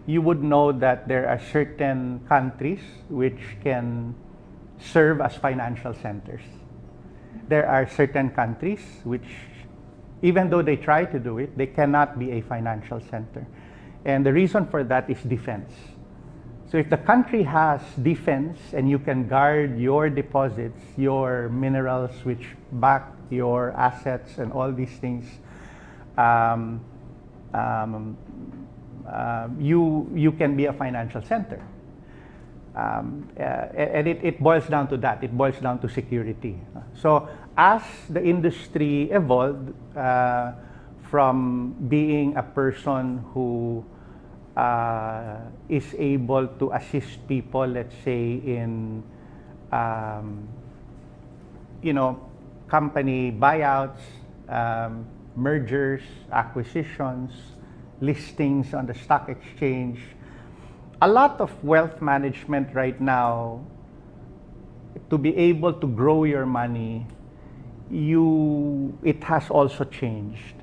you would know that there are certain countries which can serve as financial centers. There are certain countries which, even though they try to do it, they cannot be a financial center. And the reason for that is defense. So if the country has defense and you can guard your deposits, your minerals which back your assets and all these things, you can be a financial center. And it boils down to that. It boils down to security. So as the industry evolved from being a person who is able to assist people, let's say in company buyouts, mergers, acquisitions, listings on the stock exchange. A lot of wealth management right now, to be able to grow your money, it has also changed.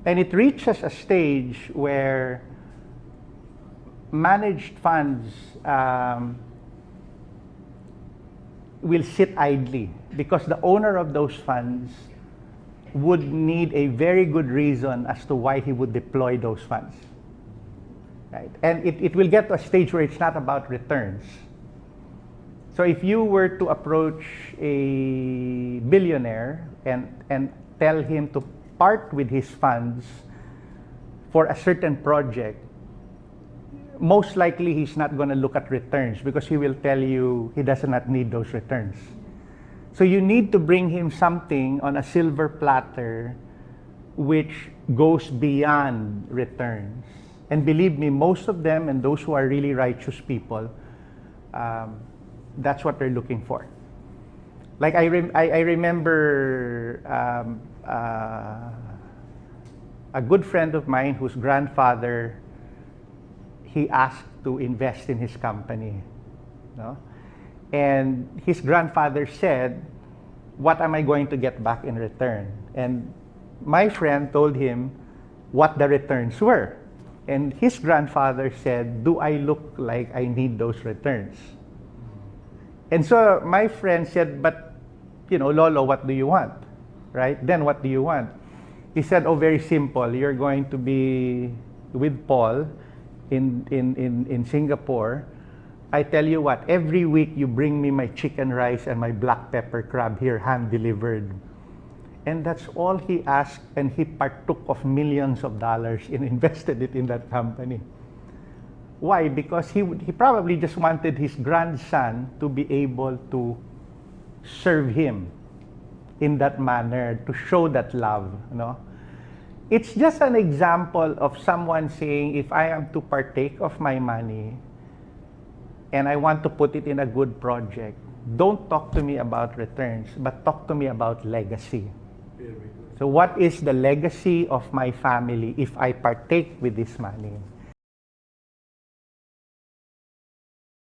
And it reaches a stage where managed funds will sit idly because the owner of those funds would need a very good reason as to why he would deploy those funds. Right? And it will get to a stage where it's not about returns. So if you were to approach a billionaire and tell him to part with his funds for a certain project, most likely he's not going to look at returns because he will tell you he does not need those returns. So you need to bring him something on a silver platter which goes beyond returns. And believe me, most of them and those who are really righteous people, that's what they're looking for. Like I remember a good friend of mine whose grandfather, he asked to invest in his company. No? And his grandfather said, what am I going to get back in return? And my friend told him what the returns were. And his grandfather said, do I look like I need those returns? And so my friend said, but, Lolo, what do you want? Right? Then what do you want? He said, oh, very simple. You're going to be with Paul in Singapore. I tell you what, every week you bring me my chicken rice and my black pepper crab here, hand delivered. And that's all he asked, and he partook of millions of dollars and invested it in that company. Why? Because he probably just wanted his grandson to be able to serve him in that manner, to show that love. It's just an example of someone saying, if I am to partake of my money, and I want to put it in a good project, don't talk to me about returns, but talk to me about legacy. So what is the legacy of my family if I partake with this money?